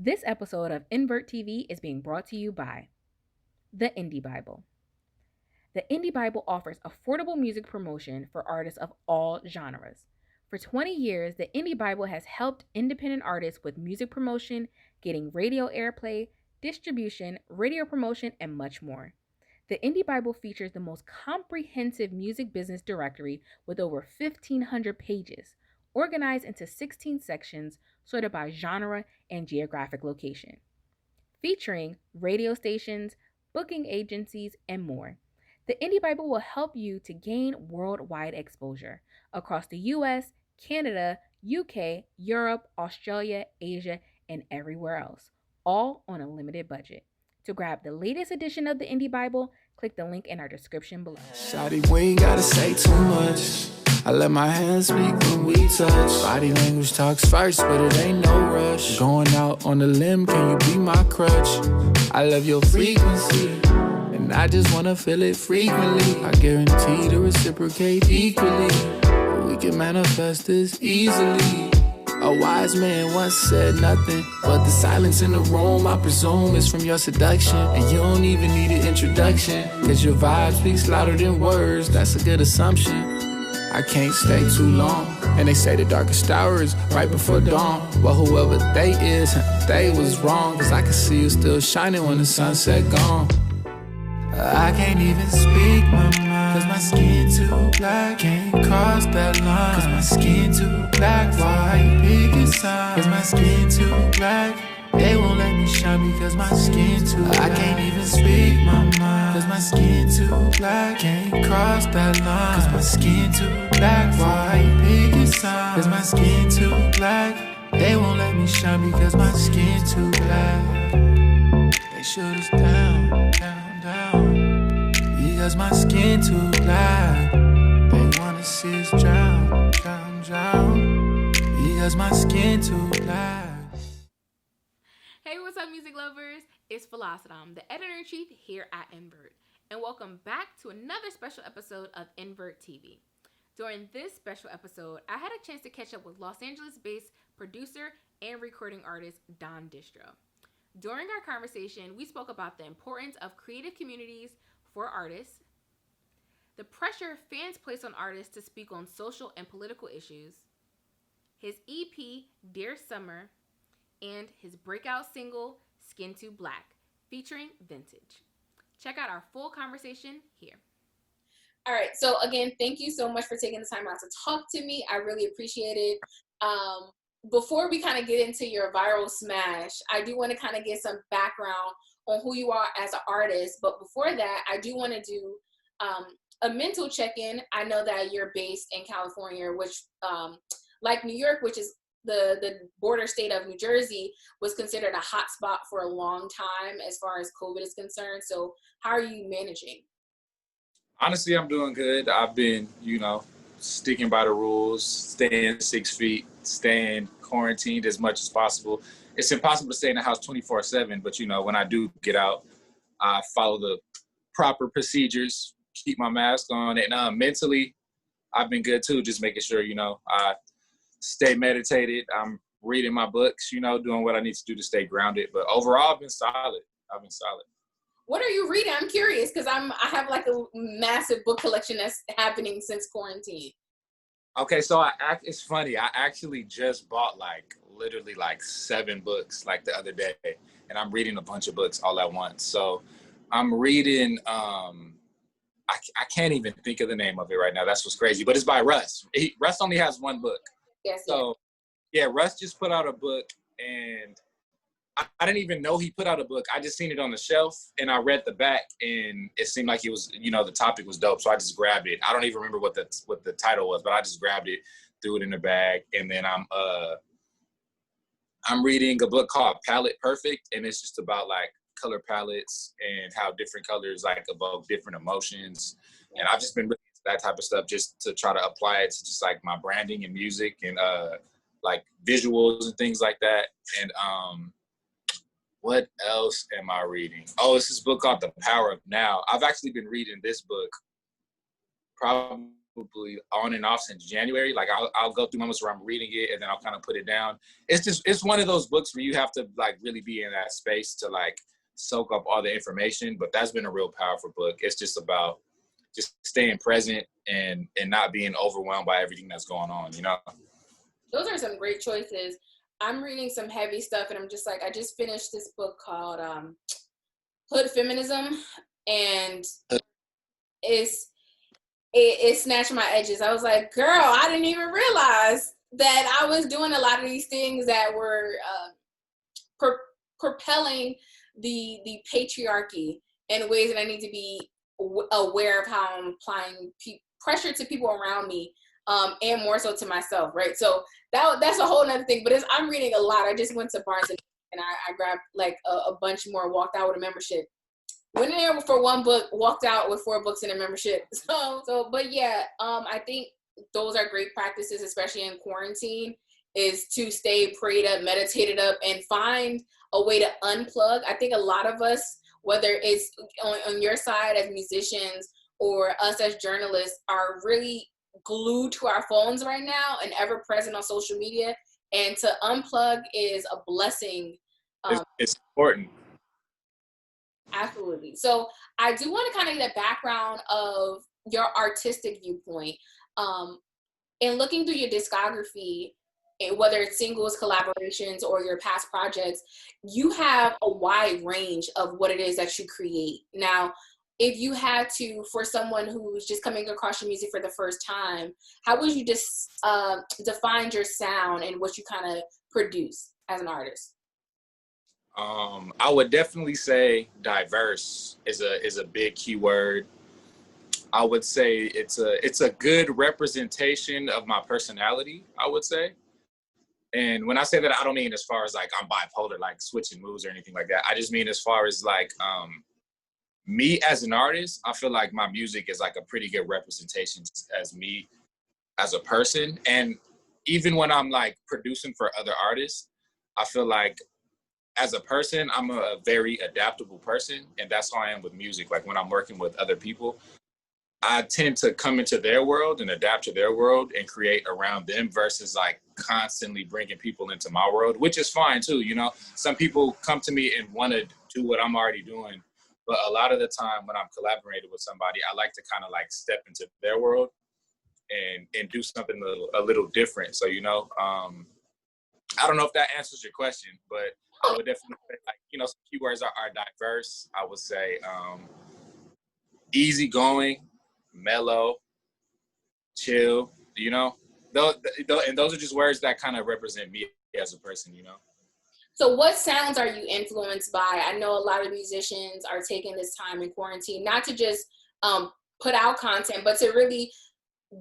This episode of ENVERT TV is being brought to you by the Indie Bible. The Indie Bible offers affordable music promotion for artists of all genres. For 20 years, the Indie Bible has helped independent artists with music promotion, getting radio airplay, distribution, radio promotion, and much more. The Indie Bible features the most comprehensive music business directory with over 1,500 pages, organized into 16 sections sorted by genre and geographic location, featuring radio stations, booking agencies, and more. The Indie Bible will help you to gain worldwide exposure across the US, Canada, UK, Europe, Australia, Asia, and everywhere else, all on a limited budget. To grab the latest edition of the Indie Bible, click the link in our description below. Shawty, we ain't gotta say too much. I let my hands speak when we touch. Body language talks first, but it ain't no rush. Going out on a limb, can you be my crutch? I love your frequency, and I just wanna feel it frequently. I guarantee to reciprocate equally. We can manifest this easily. A wise man once said nothing but the silence in the room, I presume, is from your seduction. And you don't even need an introduction, cause your vibe speaks louder than words. That's a good assumption. I can't stay too long, and they say the darkest hour is right before dawn. Well, whoever they is, they was wrong, cause I can see you still shining when the sunset gone. I can't even speak my mind, cause my skin too black. Can't cross that line, cause my skin too black. Why pick a sign, cause my skin too black. They won't let me shine because my skin too black. I can't even speak my mind, cause my skin too black. Can't cross that line, cause my skin too black. Why pick a sign, cause my skin too black. They won't let me shine because my skin too black. They shoot us down, down, down, because my skin too black. They wanna see us drown, drown, drown, because my skin too black. Hey, what's up, music lovers? It's Flisadam, the editor-in-chief here at ENVERT, and welcome back to another special episode of ENVERT TV. During this special episode, I had a chance to catch up with Los Angeles-based producer and recording artist DiestrO. During our conversation, we spoke about the importance of creative communities for artists, the pressure fans place on artists to speak on social and political issues, his EP, Dear Summer, and his breakout single, Skin to Black, featuring Vintage. Check out our full conversation here. All right, so again, thank you so much for taking the time out to talk to me. I really appreciate it. Before we kind of get into your viral smash, I do want to kind of get some background on who you are as an artist. But before that, I do want to do a mental check-in. I know that you're based in California, which, like New York, which is the border state of New Jersey, was considered a hot spot for a long time as far as COVID is concerned. So how are you managing? Honestly, I'm doing good. I've been, sticking by the rules, staying 6 feet, staying quarantined as much as possible. It's impossible to stay in the house 24/7, but when I do get out, I follow the proper procedures, keep my mask on, and mentally, I've been good too, just making sure, I stay meditated. I'm reading my books, doing what I need to do to stay grounded. But overall, I've been solid. What are you reading? I'm curious because I have like a massive book collection that's happening since quarantine. Okay, so it's funny. I actually just bought literally 7 books the other day, and I'm reading a bunch of books all at once. So I'm reading, I can't even think of the name of it right now. That's what's crazy, but it's by Russ. Russ only has 1 book. Yes. So yeah, Russ just put out a book, and I didn't even know he put out a book. I just seen it on the shelf, and I read the back, and it seemed like it was, the topic was dope. So I just grabbed it. I don't even remember what the title was, but I just grabbed it, threw it in the bag, and then I'm reading a book called Palette Perfect, and it's just about color palettes and how different colors evoke different emotions. And I've just been reading that type of stuff just to try to apply it to just my branding and music and visuals and things like that. And what else am I reading? Oh, it's this book called The Power of Now. I've actually been reading this book probably probably on and off since January. Like I'll go through moments where I'm reading it and then I'll kind of put it down. It's one of those books where you have to like really be in that space to like soak up all the information. But that's been a real powerful book. It's just about just staying present and not being overwhelmed by everything that's going on, you know? Those are some great choices. I'm reading some heavy stuff and I'm just like, I just finished this book called Hood Feminism, and it snatched my edges. I was like, girl, I didn't even realize that I was doing a lot of these things that were propelling the patriarchy in ways that I need to be aware of how I'm applying pressure to people around me, and more so to myself, right? So that's a whole nother thing. But I'm reading a lot. I just went to Barnes and I grabbed like a bunch more, walked out with a membership. Went in there for one book, walked out with 4 books in a membership. But yeah, I think those are great practices, especially in quarantine, is to stay prayed up, meditated up, and find a way to unplug. I think a lot of us, whether it's on your side as musicians or us as journalists, are really glued to our phones right now and ever present on social media. And to unplug is a blessing. It's important. Absolutely. So I do want to kind of get a background of your artistic viewpoint. In looking through your discography, whether it's singles, collaborations, or your past projects, you have a wide range of what it is that you create. Now, if you had to, for someone who's just coming across your music for the first time, how would you just define your sound and what you kind of produce as an artist? I would definitely say diverse is a big keyword. I would say it's a good representation of my personality, I would say. And when I say that, I don't mean as far as like I'm bipolar, like switching moods or anything like that. I just mean as far as like me as an artist, I feel like my music is like a pretty good representation as me as a person. And even when I'm like producing for other artists, I feel like as a person, I'm a very adaptable person, and that's how I am with music. Like when I'm working with other people, I tend to come into their world and adapt to their world and create around them versus like constantly bringing people into my world, which is fine too. You know, some people come to me and want to do what I'm already doing. But a lot of the time when I'm collaborating with somebody, I like to kind of like step into their world and do something a little different. So, you know, I don't know if that answers your question, but I would definitely say, like, you know, some keywords are diverse. I would say easygoing, mellow, chill, you know. And those are just words that kind of represent me as a person, you know. So what sounds are you influenced by? I know a lot of musicians are taking this time in quarantine, not to just put out content, but to really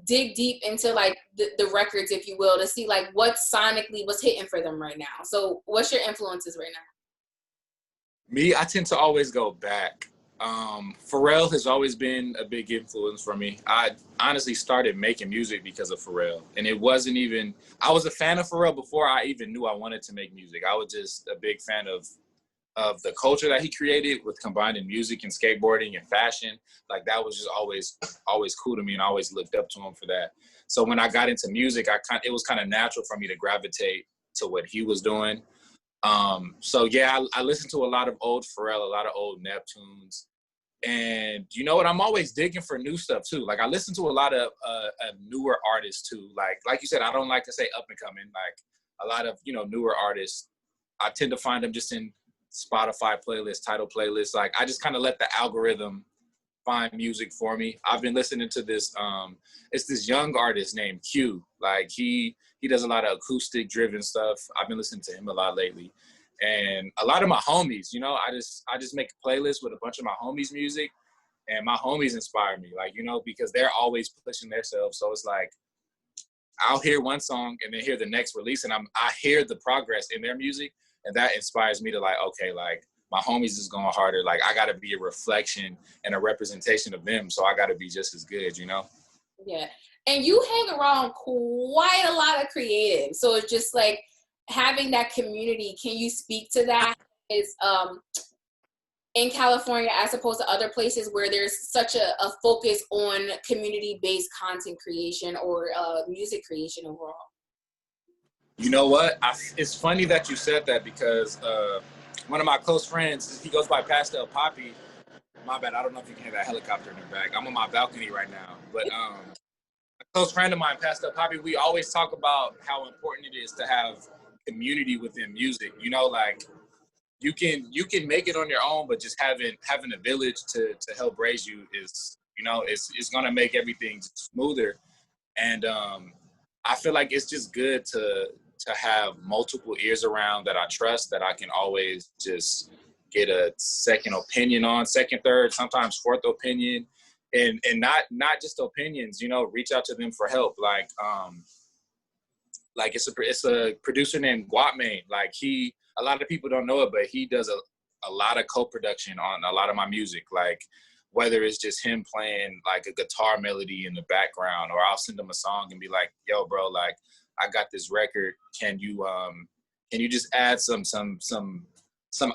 dig deep into like the records, if you will, to see like what sonically was hitting for them right now. So what's your influences right now? Me, I tend to always go back. Pharrell has always been a big influence for me. I honestly started making music because of Pharrell. And it wasn't even, I was a fan of Pharrell before I even knew I wanted to make music. I was just a big fan of the culture that he created with combining music and skateboarding and fashion. Like that was just always cool to me, and I always looked up to him for that. So when I got into music, it was kind of natural for me to gravitate to what he was doing. So yeah, I listened to a lot of old Pharrell, a lot of old Neptunes. And you know what? I'm always digging for new stuff too. Like I listen to a lot of newer artists too. Like you said, I don't like to say up and coming. Like a lot of, you know, newer artists, I tend to find them just in Spotify playlists, title playlists. Like I just kind of let the algorithm find music for me. I've been listening to this. It's this young artist named Q. Like he does a lot of acoustic driven stuff. I've been listening to him a lot lately. And a lot of my homies, you know, I just make a playlist with a bunch of my homies' music, and my homies inspire me, like, you know, because they're always pushing themselves. So it's like, I'll hear one song and then hear the next release, and I hear the progress in their music, and that inspires me to like, okay, like my homies is going harder. Like I got to be a reflection and a representation of them. So I got to be just as good, you know? Yeah. And you hang around quite a lot of creatives. So it's just like, having that community, can you speak to that? Is in California as opposed to other places where there's such a focus on community-based content creation or music creation overall? You know what? It's funny that you said that because one of my close friends, he goes by Pastel Poppy. My bad, I don't know if you can hear that helicopter in the back. I'm on my balcony right now. But a close friend of mine, Pastel Poppy, we always talk about how important it is to have community within music. You know, like you can make it on your own, but just having a village to help raise you is, you know, it's gonna make everything smoother. And I feel like it's just good to have multiple ears around that I trust, that I can always just get a second opinion on, second, third, sometimes fourth opinion, and not just opinions. You know, reach out to them for help. Like it's a producer named Guapmain. Like a lot of people don't know it, but he does a lot of co-production on a lot of my music. Like whether it's just him playing like a guitar melody in the background, or I'll send him a song and be like, yo, bro, like I got this record. Can you just add some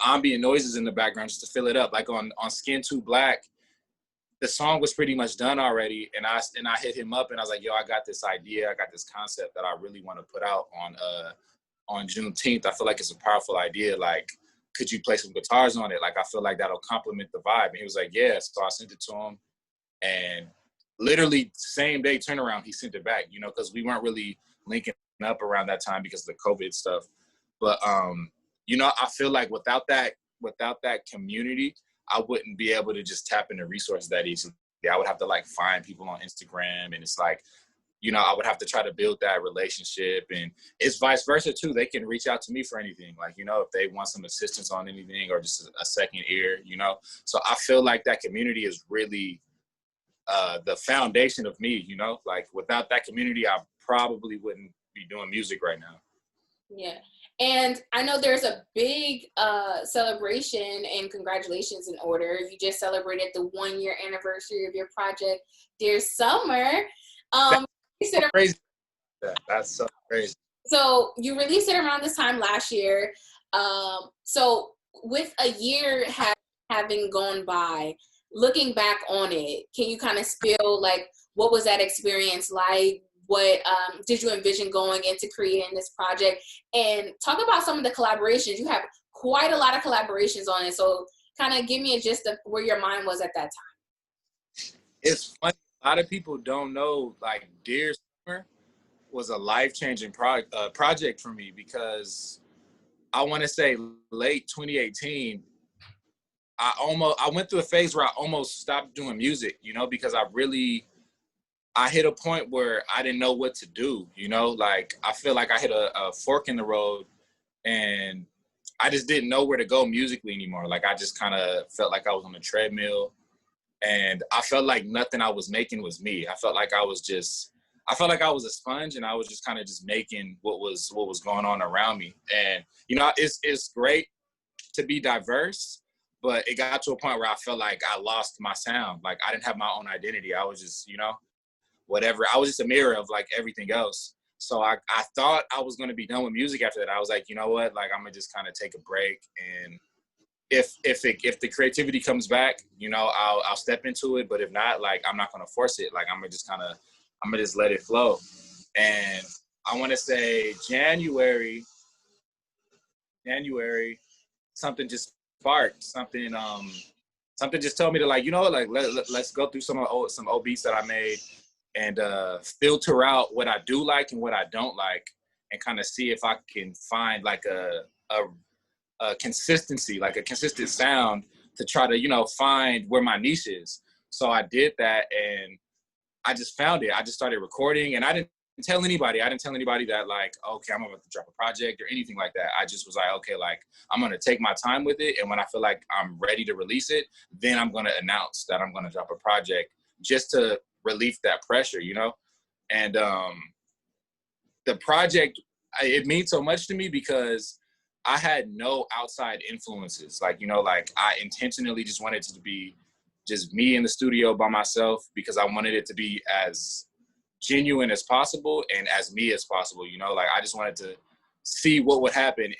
ambient noises in the background just to fill it up? Like on Skin Too Black, the song was pretty much done already, and I hit him up and I was like, yo, I got this idea, I got this concept that I really want to put out on Juneteenth. I feel like it's a powerful idea. Like, could you play some guitars on it? Like, I feel like that'll complement the vibe. And he was like, yeah. So I sent it to him, and literally same day turnaround, he sent it back, you know, because we weren't really linking up around that time because of the COVID stuff. But you know, I feel like without that community, I wouldn't be able to just tap into resources that easily. I would have to like find people on Instagram, and it's like, you know, I would have to try to build that relationship, and it's vice versa too. They can reach out to me for anything. Like, you know, if they want some assistance on anything or just a second ear, you know? So I feel like that community is really the foundation of me, you know? Like without that community, I probably wouldn't be doing music right now. Yeah. And I know there's a big celebration and congratulations in order. You just celebrated the 1-year anniversary of your project, Dear Summer. That's crazy. That's so crazy. So you released it around this time last year. So with a year having gone by, looking back on it, can you kind of spill like, what was that experience like? What did you envision going into creating this project? And talk about some of the collaborations. You have quite a lot of collaborations on it. So kind of give me a gist of where your mind was at that time. It's funny. A lot of people don't know, like, Dear Summer was a life-changing project for me, because I want to say late 2018, I went through a phase where I almost stopped doing music, you know, because I hit a point where I didn't know what to do, you know, like I feel like I hit a fork in the road, and I just didn't know where to go musically anymore. Like I just kind of felt like I was on a treadmill, and I felt like nothing I was making was me. I felt like I was a sponge, and I was just kind of just making what was going on around me. And, you know, it's great to be diverse, but it got to a point where I felt like I lost my sound. Like I didn't have my own identity. I was just, you know, whatever. I was just a mirror of like everything else. So I thought I was going to be done with music after that. I was like, you know what? Like I'm gonna just kind of take a break, and if the creativity comes back, you know, I'll step into it. But if not, like I'm not gonna force it. Like I'm gonna just let it flow. And I want to say January, something just sparked. Something just told me to, like, you know, like let's go through some old beats that I made, and filter out what I do like and what I don't like, and kind of see if I can find like a consistency, like a consistent sound, to try to, you know, find where my niche is. So I did that, and I just found it. I just started recording, and I didn't tell anybody. I didn't tell anybody that, like, okay, I'm about to drop a project or anything like that. I just was like, okay, like I'm going to take my time with it. And when I feel like I'm ready to release it, then I'm going to announce that I'm going to drop a project, just to relieve that pressure, you know? And the project, it means so much to me because I had no outside influences. Like, you know, like I intentionally just wanted it to be just me in the studio by myself, because I wanted it to be as genuine as possible and as me as possible, you know? Like I just wanted to see what would happen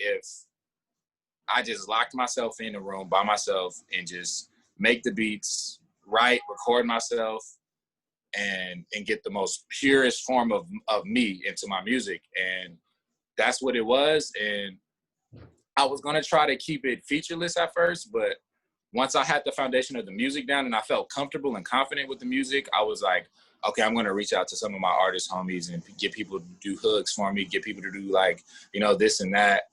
I just locked myself in a room by myself and just make the beats, write, record myself, and get the most purest form of me into my music. And that's what it was. And I was gonna try to keep it featureless at first, but once I had the foundation of the music down and I felt comfortable and confident with the music, I was like, okay, I'm gonna reach out to some of my artist homies and get people to do hooks for me, get people to do like, you know, this and that.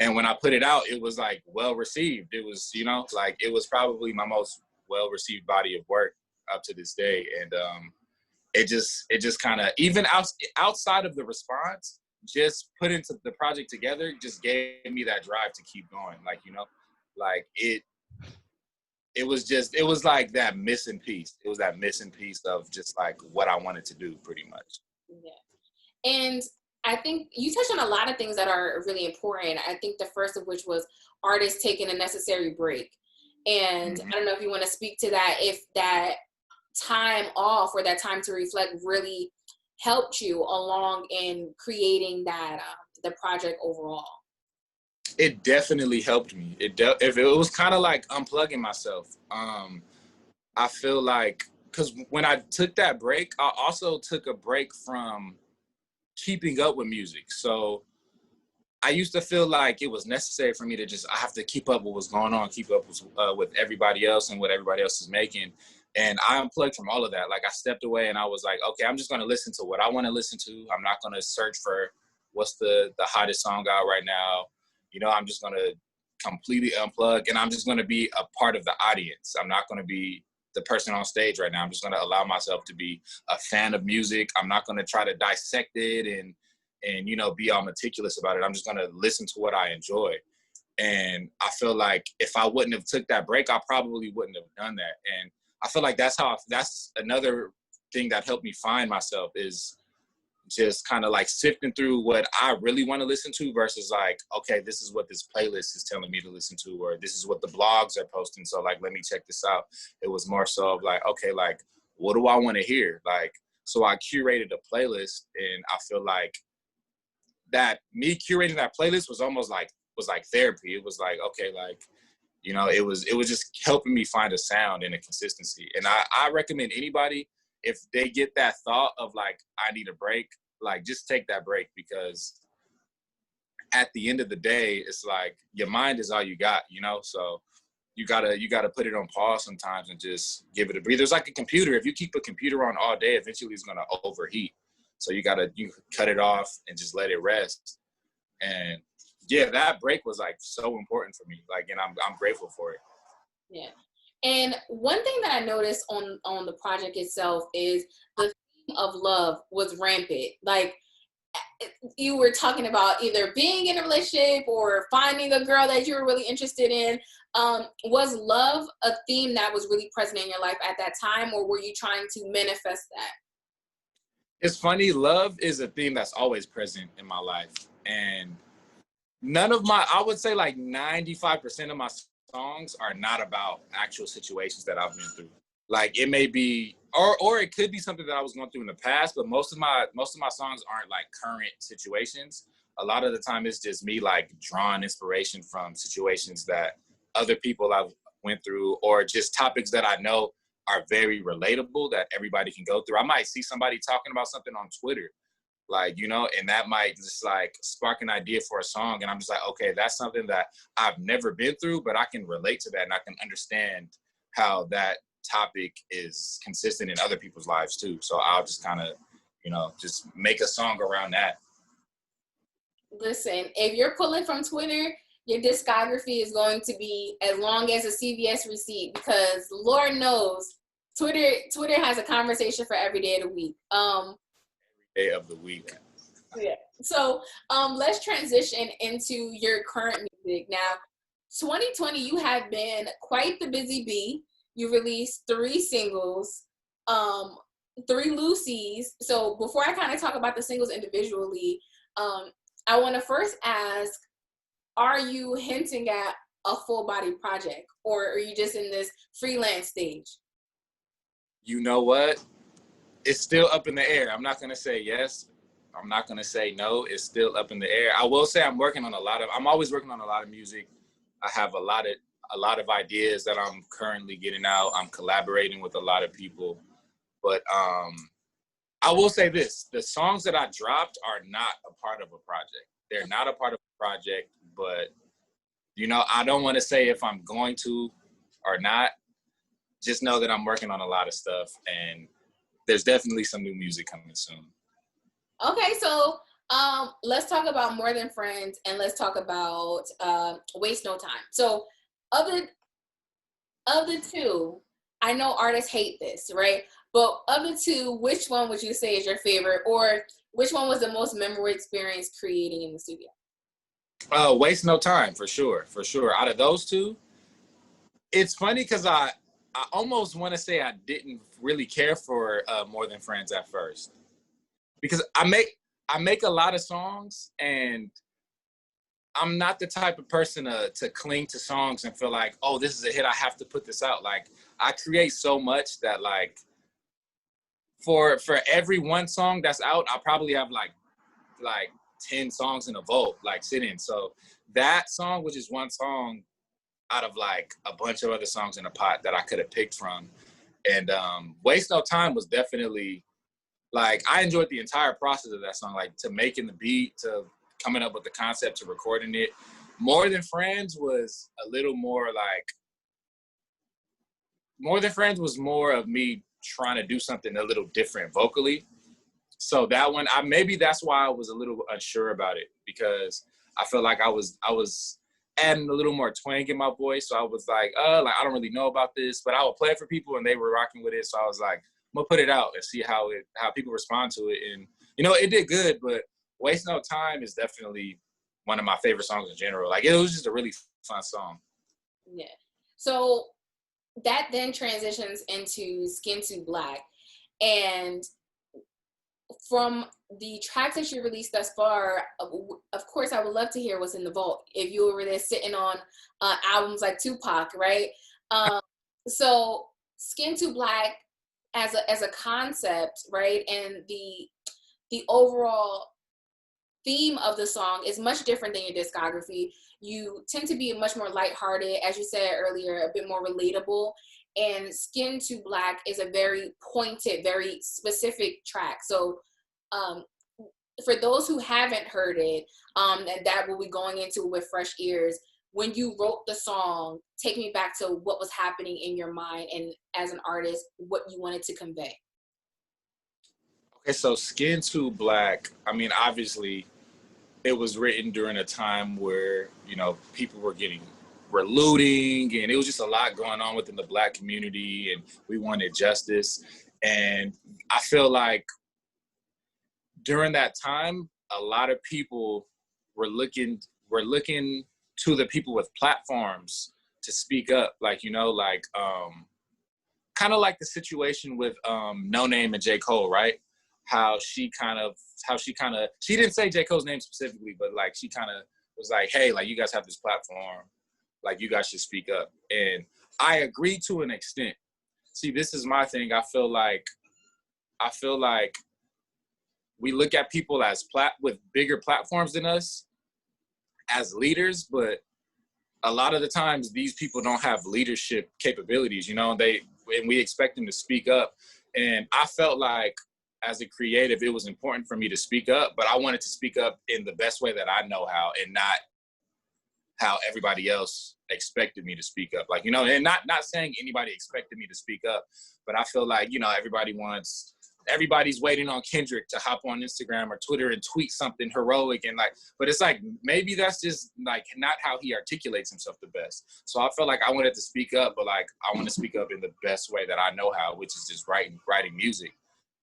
And when I put it out, it was like well received. It was, you know, like it was probably my most well received body of work up to this day. And it just kind of, even outside of the response, just putting the project together just gave me that drive to keep going. Like, you know, like it was like that missing piece. It was that missing piece of just like what I wanted to do pretty much. Yeah. And I think you touched on a lot of things that are really important. I think the first of which was artists taking a necessary break. And I don't know if you want to speak to that, if that time off or that time to reflect really helped you along in creating that the project overall. It definitely helped me. If it was kind of like unplugging myself. I feel like, because when I took that break, I also took a break from keeping up with music. So I used to feel like it was necessary for me to I have to keep up with what's going on, keep up with everybody else and what everybody else is making. And I unplugged from all of that. Like I stepped away and I was like, okay, I'm just going to listen to what I want to listen to. I'm not going to search for what's the hottest song out right now. You know, I'm just going to completely unplug and I'm just going to be a part of the audience. I'm not going to be the person on stage right now. I'm just going to allow myself to be a fan of music. I'm not going to try to dissect it and, you know, be all meticulous about it. I'm just going to listen to what I enjoy. And I feel like if I wouldn't have took that break, I probably wouldn't have done that. And I feel like that's another thing that helped me find myself, is just kind of like sifting through what I really want to listen to versus like, okay, this is what this playlist is telling me to listen to, or this is what the blogs are posting. So like, let me check this out. It was more so of like, okay, like, what do I want to hear? Like, so I curated a playlist, and I feel like that me curating that playlist was almost like, therapy. It was like, okay, like, you know, it was just helping me find a sound and a consistency. And I recommend anybody, if they get that thought of like, I need a break, like just take that break, because at the end of the day, it's like your mind is all you got, you know? So you gotta put it on pause sometimes and just give it a breather. It's like a computer. If you keep a computer on all day, eventually it's gonna overheat. So you cut it off and just let it rest. And yeah, that break was like so important for me. Like, and I'm grateful for it. Yeah. And one thing that I noticed on the project itself is the theme of love was rampant. Like, you were talking about either being in a relationship or finding a girl that you were really interested in. Was love a theme that was really present in your life at that time, or were you trying to manifest that? It's funny, love is a theme that's always present in my life. And I would say like 95% of my songs are not about actual situations that I've been through. Like it may be, or it could be something that I was going through in the past, but most of my songs aren't like current situations. A lot of the time it's just me like drawing inspiration from situations that other people I've went through, or just topics that I know are very relatable that everybody can go through. I might see somebody talking about something on Twitter, like, you know, and that might just like spark an idea for a song. And I'm just like, okay, that's something that I've never been through, but I can relate to that and I can understand how that topic is consistent in other people's lives too. So I'll just kind of, you know, just make a song around that. Listen, if you're pulling from Twitter, your discography is going to be as long as a CVS receipt, because Lord knows Twitter has a conversation for every day of the week. Day of the week. Yeah. So let's transition into your current music. Now, 2020, you have been quite the busy bee. You released 3 singles, 3 Lucy's. So before I kind of talk about the singles individually, I want to first ask, are you hinting at a full body project, or are you just in this freelance stage? You know what? It's still up in the air. I'm not going to say yes. I'm not going to say no. It's still up in the air. I will say I'm always working on a lot of music I have a lot of ideas that I'm currently getting out. I'm collaborating with a lot of people. But I will say this, the songs that I dropped are not a part of a project. They're not a part of a project, but, you know, I don't want to say if I'm going to or not. Just know that I'm working on a lot of stuff, and there's definitely some new music coming soon. Okay, so let's talk about More Than Friends, and let's talk about Waste No Time. So of the two, I know artists hate this, right? But of the two, which one would you say is your favorite, or which one was the most memorable experience creating in the studio? Waste No Time, for sure. Out of those two, it's funny because I almost want to say I didn't really care for More Than Friends at first, because I make a lot of songs, and I'm not the type of person to cling to songs and feel like, oh, this is a hit, I have to put this out. Like, I create so much that, like, for every one song that's out, I'll probably have like 10 songs in a vault, like, sitting. So that song was just one song out of like a bunch of other songs in a pot that I could have picked from. And Waste No Time was definitely, like, I enjoyed the entire process of that song, like, to making the beat, to coming up with the concept, to recording it. More Than Friends was a little more like, More Than Friends was more of me trying to do something a little different vocally. So that one, maybe that's why I was a little unsure about it, because I felt like I was adding a little more twang in my voice. So I was like, I don't really know about this, but I would play it for people and they were rocking with it. So I was like, I'm gonna put it out and see how people respond to it. And, you know, it did good, but Waste No Time is definitely one of my favorite songs in general. Like, it was just a really fun song. Yeah. So that then transitions into Skin to Black. And from the tracks that you released thus far, of course, I would love to hear what's in the vault. If you were there sitting on albums like Tupac, right? So Skin to Black as a concept, right? And the overall theme of the song is much different than your discography. You tend to be much more lighthearted, as you said earlier, a bit more relatable. And Skin to Black is a very pointed, very specific track. So for those who haven't heard it, and that will be going into with fresh ears, when you wrote the song, take me back to what was happening in your mind and as an artist, what you wanted to convey. Okay, so Skin to Black, I mean, obviously, it was written during a time where, you know, people were looting, and it was just a lot going on within the Black community, and we wanted justice. And I feel like during that time, a lot of people were looking to the people with platforms to speak up. Like, you know, like, kind of like the situation with No Name and J. Cole, right? She didn't say J. Cole's name specifically, but like, she kind of was like, hey, like, you guys have this platform, like, you guys should speak up. And I agree to an extent. See, this is my thing. I feel like we look at people as with bigger platforms than us as leaders, but a lot of the times these people don't have leadership capabilities, you know, and we expect them to speak up. And I felt like, as a creative, it was important for me to speak up, but I wanted to speak up in the best way that I know how, and not how everybody else expected me to speak up. Like, you know, and not saying anybody expected me to speak up, but I feel like, you know, everybody's waiting on Kendrick to hop on Instagram or Twitter and tweet something heroic, and like, but it's like, maybe that's just like not how he articulates himself the best. So I felt like I wanted to speak up, but like, I want to speak up in the best way that I know how, which is just writing music.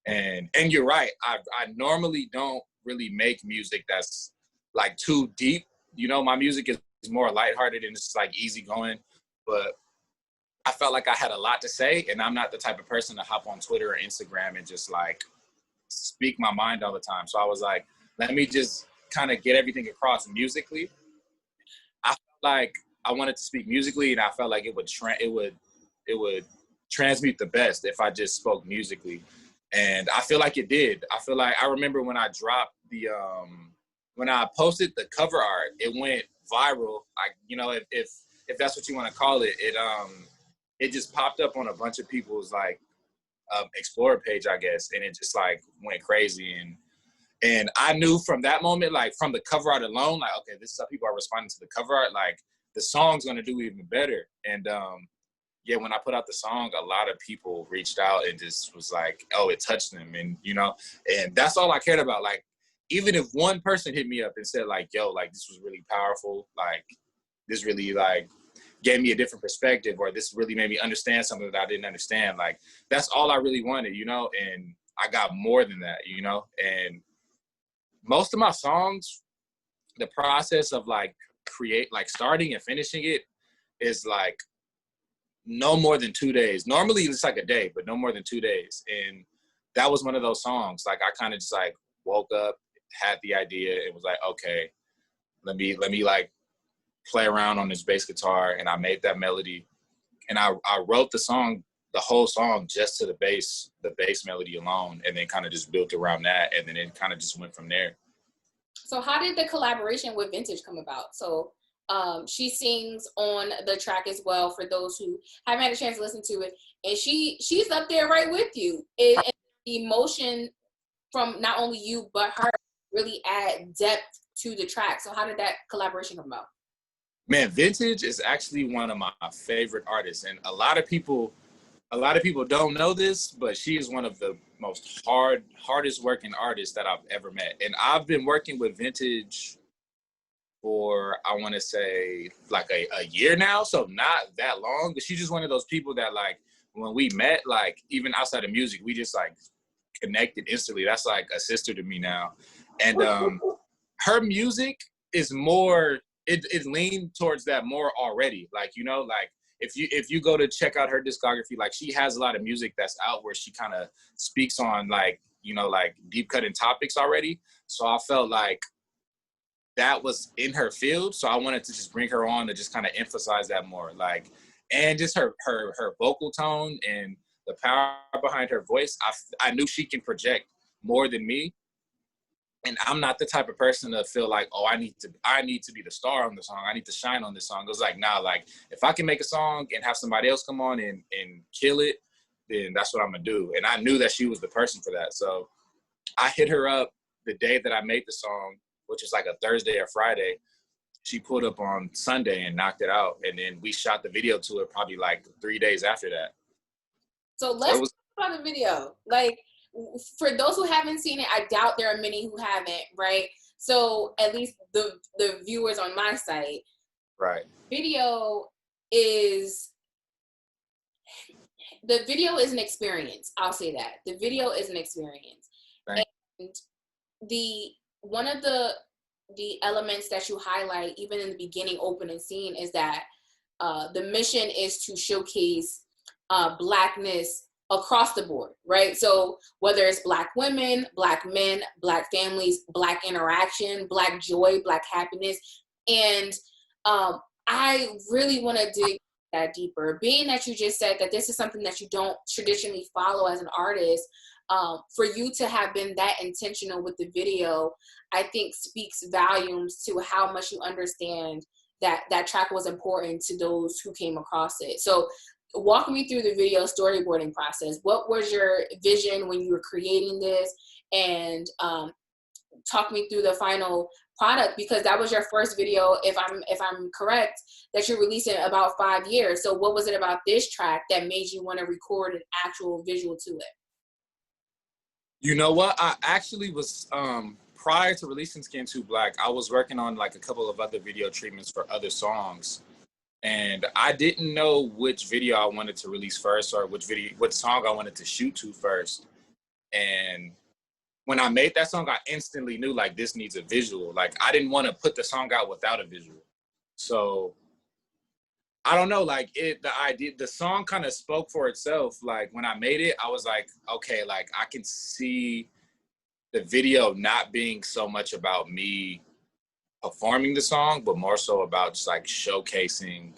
And you're right, I normally don't really make music that's like too deep. You know, my music is more lighthearted and it's like easygoing, but I felt like I had a lot to say, and I'm not the type of person to hop on Twitter or Instagram and just like speak my mind all the time. So I was like, let me just kind of get everything across musically. I felt like I wanted to speak musically, and I felt like it would transmute the best if I just spoke musically. And I feel like it did. I remember when I dropped when I posted the cover art, it went viral. Like, you know, if if that's what you want to call it. It just popped up on a bunch of people's like Explorer page, I guess, and it just like went crazy. And I knew from that moment, like from the cover art alone, like, okay, this is how people are responding to the cover art. Like the song's gonna do even better. And yeah, when I put out the song, a lot of people reached out and just was like, oh, it touched them, and and that's all I cared about. Like, even if one person hit me up and said like, yo, like this was really powerful, like this really like gave me a different perspective, or this really made me understand something that I didn't understand. Like, that's all I really wanted, and I got more than that, and most of my songs, the process of like starting and finishing it is like no more than 2 days. Normally it's like a day, but no more than 2 days. And that was one of those songs. Like I kind of just like woke up, had the idea, and was like, okay, let me like play around on this bass guitar, and I made that melody, and I wrote the whole song just to the bass melody alone, and then kind of just built around that, and then it kind of just went from there. So how did the collaboration with Vintage come about? So she sings on the track as well, for those who haven't had a chance to listen to it, and she's up there right with you. And the emotion from not only you but her really add depth to the track. So how did that collaboration come about? Man, Vintage is actually one of my favorite artists, and a lot of people don't know this, but she is one of the most hardest working artists that I've ever met. And I've been working with Vintage for, I want to say, like a year now, so not that long. But she's just one of those people that, like, when we met, like, even outside of music, we just like connected instantly. That's like a sister to me now. And her music is more, it leaned towards that more already. Like, like if you go to check out her discography, like she has a lot of music that's out where she kind of speaks on like, like deep cutting topics already. So I felt like that was in her field. So I wanted to just bring her on to just kind of emphasize that more, like, and just her vocal tone and the power behind her voice. I knew she can project more than me. And I'm not the type of person to feel like, oh, I need to be the star on the song. I need to shine on this song. It was like, nah, like if I can make a song and have somebody else come on and kill it, then that's what I'm gonna do. And I knew that she was the person for that. So I hit her up the day that I made the song, which is like a Thursday or Friday. She pulled up on Sunday and knocked it out. And then we shot the video to it probably like 3 days after that. So let's talk about the video. Like, for those who haven't seen it, I doubt there are many who haven't, right? So at least the viewers on my site, right? Video is an experience. I'll say that. The video is an experience. Right. And one of the elements that you highlight, even in the beginning opening scene, is that the mission is to showcase Blackness across the board, right? So whether it's Black women, Black men, Black families, Black interaction, Black joy, Black happiness. And I really want to dig that deeper. Being that you just said that this is something that you don't traditionally follow as an artist, for you to have been that intentional with the video, I think speaks volumes to how much you understand that track was important to those who came across it. So walk me through the video storyboarding process. What was your vision when you were creating this? And talk me through the final product, because that was your first video, if I'm correct, that you're releasing in about 5 years. So what was it about this track that made you want to record an actual visual to it? You know what? I actually was, prior to releasing Skin Too Black, I was working on like a couple of other video treatments for other songs. And I didn't know which video I wanted to release first, or what song I wanted to shoot to first. And when I made that song, I instantly knew like this needs a visual. Like I didn't want to put the song out without a visual. So I don't know, like the song kind of spoke for itself. Like when I made it, I was like, okay, like I can see the video not being so much about me performing the song, but more so about just like showcasing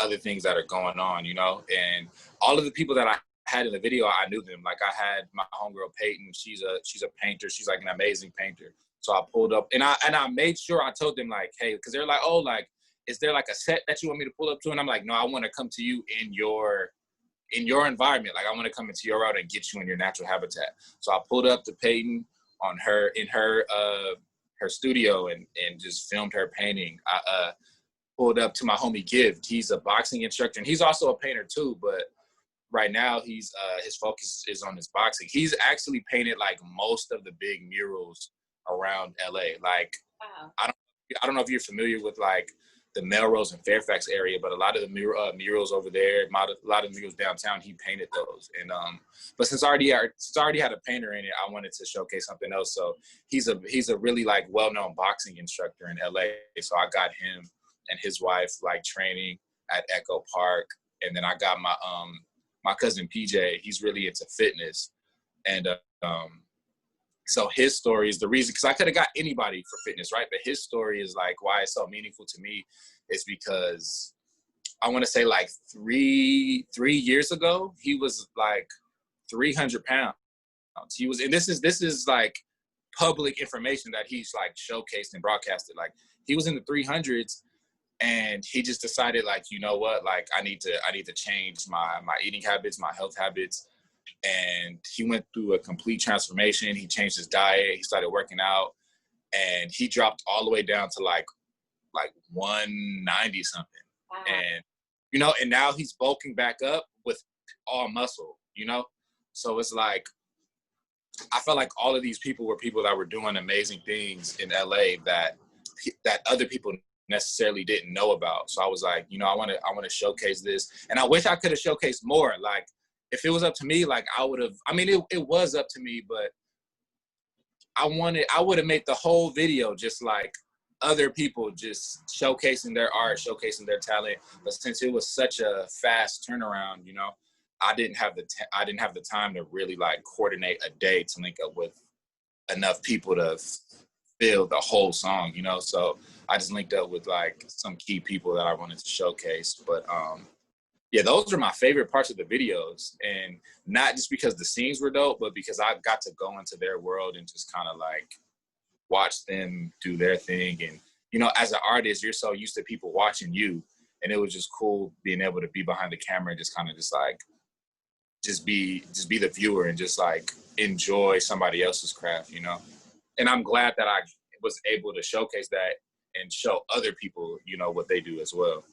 other things that are going on, and all of the people that I had in the video, I knew them. Like I had my homegirl Peyton, she's a painter, she's like an amazing painter. So I pulled up and I made sure I told them like, hey, because they're like, oh, like is there like a set that you want me to pull up to? And I'm like, no, I want to come to you in your environment. Like, I want to come into your route and get you in your natural habitat. So I pulled up to Peyton in her studio and just filmed her painting. I pulled up to my homie Gift. He's a boxing instructor and he's also a painter too, but right now he's his focus is on his boxing. He's actually painted like most of the big murals around LA. Like, wow. I don't know if you're familiar with like the Melrose and Fairfax area, but a lot of the murals over there, a lot of murals downtown, he painted those. And but since I already had a painter in it, I wanted to showcase something else. So he's a really like well-known boxing instructor in LA. So I got him and his wife like training at Echo Park, and then I got my cousin PJ. He's really into fitness, and so his story is the reason, because I could have got anybody for fitness, right? But his story is like why it's so meaningful to me is because I want to say like three years ago, he was like 300 pounds. He was, and this is like public information that he's like showcased and broadcasted. Like, he was in the 300s and he just decided like, you know what, like I need to change my eating habits, my health habits. And he went through a complete transformation. He changed his diet. He started working out, and he dropped all the way down to like 190 something. Wow. And and now he's bulking back up with all muscle. So it's like I felt like all of these people were people that were doing amazing things in LA that other people necessarily didn't know about. So I was like, I want to showcase this, and I wish I could have showcased more. Like, if it was up to me, like I would have, it was up to me, but I would have made the whole video just like other people just showcasing their art, showcasing their talent. But since it was such a fast turnaround, I didn't have the time to really like coordinate a day to link up with enough people to feel the whole song, So I just linked up with like some key people that I wanted to showcase. But yeah, those are my favorite parts of the videos, and not just because the scenes were dope, but because I got to go into their world and just kind of like watch them do their thing. And, as an artist, you're so used to people watching you, and it was just cool being able to be behind the camera and just kind of just be the viewer and just like enjoy somebody else's craft, And I'm glad that I was able to showcase that and show other people, what they do as well.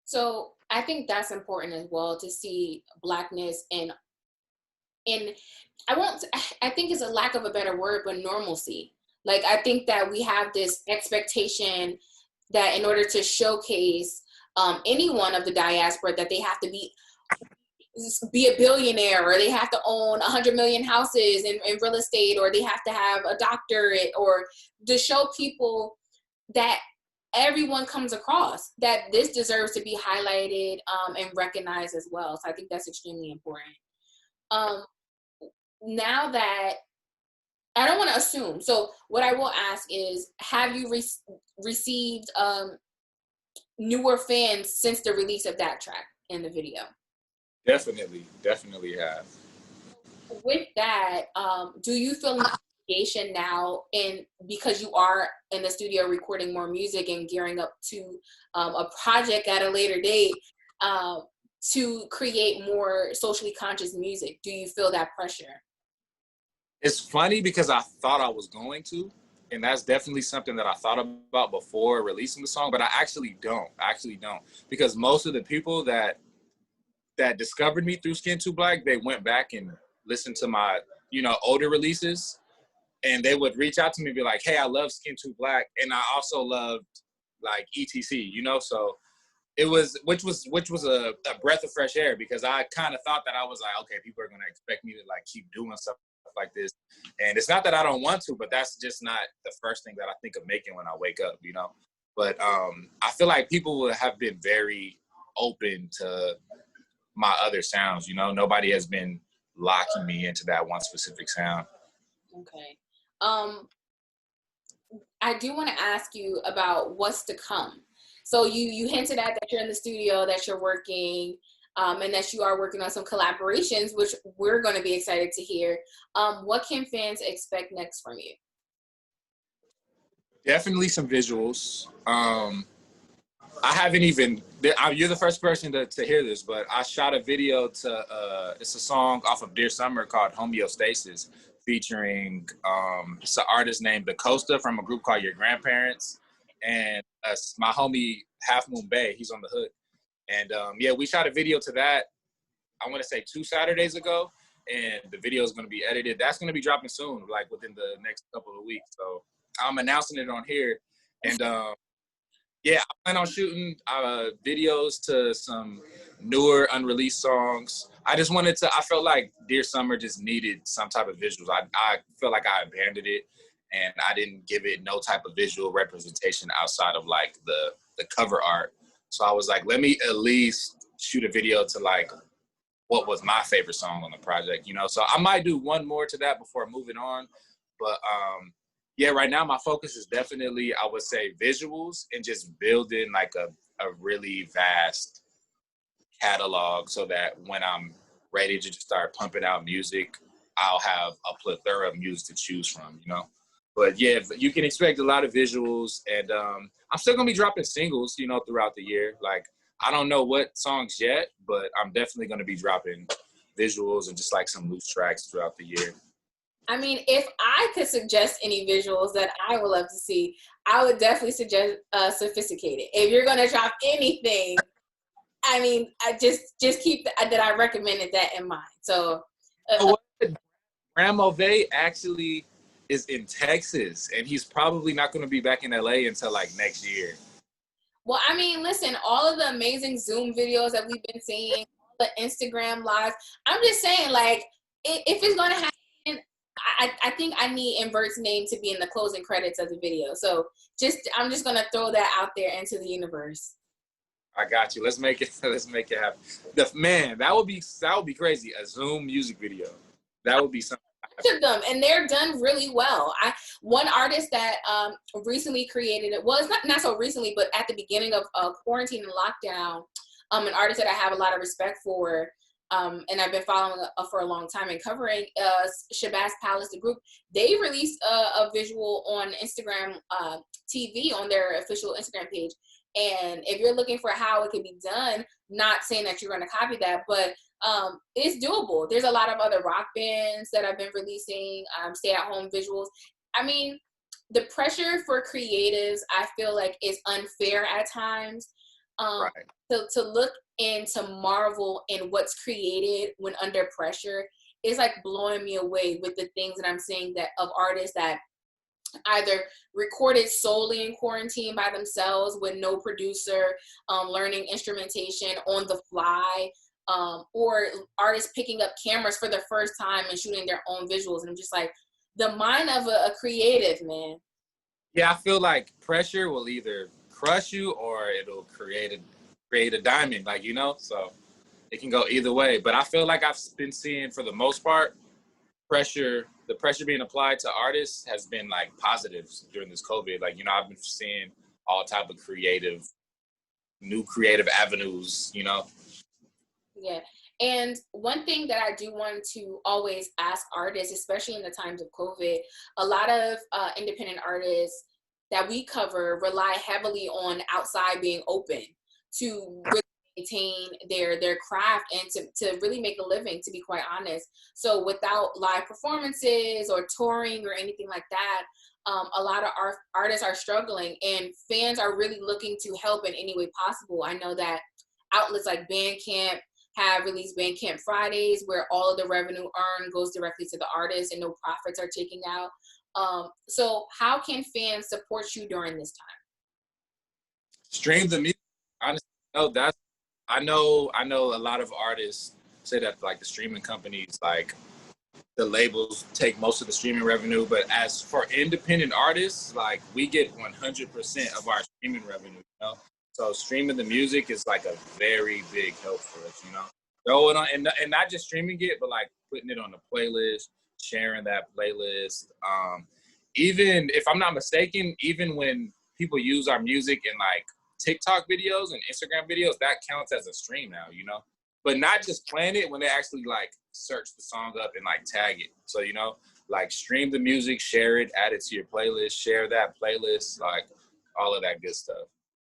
So I think that's important as well, to see Blackness I think it's a lack of a better word, but normalcy. Like, I think that we have this expectation that in order to showcase anyone of the diaspora, that they have to be a billionaire, or they have to own 100 million houses in real estate, or they have to have a doctorate, or to show people that everyone comes across, that this deserves to be highlighted and recognized as well. So I think that's extremely important. Now that I don't want to assume, so what I will ask is, have you received newer fans since the release of that track in the video? Definitely have. With that, do you feel obligation now, because you are in the studio recording more music and gearing up to a project at a later date, to create more socially conscious music? Do you feel that pressure? It's funny because I thought I was going to, and that's definitely something that I thought about before releasing the song, but I actually don't. Because most of the people that discovered me through Skin Too Black, they went back and listened to my, older releases, and they would reach out to me and be like, hey, I love Skin Too Black, and I also loved like ETC, so it was, which was a breath of fresh air, because I kind of thought that I was like, okay, people are going to expect me to like keep doing stuff like this. And it's not that I don't want to, but that's just not the first thing that I think of making when I wake up, But I feel like people have been very open to my other sounds, Nobody has been locking me into that one specific sound. Okay. I do want to ask you about what's to come. So you hinted at that you're in the studio, that you're working, and that you are working on some collaborations, which we're going to be excited to hear. What can fans expect next from you? Definitely some visuals. I haven't even, you're the first person to hear this, but I shot a video to, it's a song off of Dear Summer called Homeostasis, featuring it's an artist named Dacosta from a group called Your Grandparents, and my homie Half Moon Bay, he's on the hook. And yeah, we shot a video to that, I want to say 2 Saturdays ago, and the video is going to be edited. That's going to be dropping soon, like within the next couple of weeks. So I'm announcing it on here. And yeah, I plan on shooting videos to some newer unreleased songs. I felt like Dear Summer just needed some type of visuals. I feel like I abandoned it, and I didn't give it no type of visual representation outside of like the cover art. So I was like, let me at least shoot a video to like what was my favorite song on the project, you know? So I might do one more to that before moving on. But yeah, right now my focus is definitely, I would say, visuals and just building like a really vast catalog so that when I'm ready to just start pumping out music, I'll have a plethora of music to choose from, you know? But yeah, you can expect a lot of visuals, and I'm still gonna be dropping singles, you know, throughout the year. Like, I don't know what songs yet, but I'm definitely going to be dropping visuals and just like some loose tracks throughout the year. I mean, if I could suggest any visuals that I would love to see, I would definitely suggest Sophisticated. If you're going to drop anything, I mean, I just keep that I recommended that in mind. So, Graham Ovey actually is in Texas, and he's probably not going to be back in LA until like next year. Well, I mean, listen, all of the amazing Zoom videos that we've been seeing, the Instagram lives, I'm just saying, like, if it's going to happen, I think I need ENVERT's name to be in the closing credits of the video. So I'm just going to throw that out there into the universe. I got you. Let's make it happen. Man, that would be crazy. A Zoom music video. That would be something. Of them, and they're done really well. One artist that recently created it, well, it's not so recently, but at the beginning of quarantine and lockdown, an artist that I have a lot of respect for, and I've been following for a long time and covering, Shabazz Palace, the group. They released a visual on Instagram TV on their official Instagram page. And if you're looking for how it can be done, not saying that you're going to copy that, but it's doable. There's a lot of other rock bands that have been releasing stay-at-home visuals. I mean, the pressure for creatives, I feel like, is unfair at times. Right. To look and to marvel in what's created when under pressure is like blowing me away with the things that I'm seeing that of artists that either recorded solely in quarantine by themselves with no producer, learning instrumentation on the fly, or artists picking up cameras for the first time and shooting their own visuals. And I'm just like, the mind of a creative, man. Yeah, I feel like pressure will either crush you or it'll create a diamond, like, you know, so it can go either way. But I feel like I've been seeing, for the most part, the pressure being applied to artists has been like positive during this COVID. Like, you know, I've been seeing all type of new creative avenues, you know. Yeah. And one thing that I do want to always ask artists, especially in the times of COVID, a lot of independent artists that we cover rely heavily on outside being open to really maintain their craft and to really make a living, to be quite honest. So without live performances or touring or anything like that, a lot of artists are struggling, and fans are really looking to help in any way possible. I know that outlets like Bandcamp have released Bandcamp Fridays, where all of the revenue earned goes directly to the artist and no profits are taken out. So how can fans support you during this time? Stream the music. Honestly, I know a lot of artists say that, like, the streaming companies, like the labels, take most of the streaming revenue, but as for independent artists, like, we get 100% of our streaming revenue, you know? So streaming the music is like a very big help for us, you know? Throw it on, and not just streaming it, but like putting it on the playlist, sharing that playlist. Even if I'm not mistaken, even when people use our music in like TikTok videos and Instagram videos, that counts as a stream now, you know? But not just playing it, when they actually like search the song up and like tag it. So, you know, like, stream the music, share it, add it to your playlist, share that playlist, like all of that good stuff.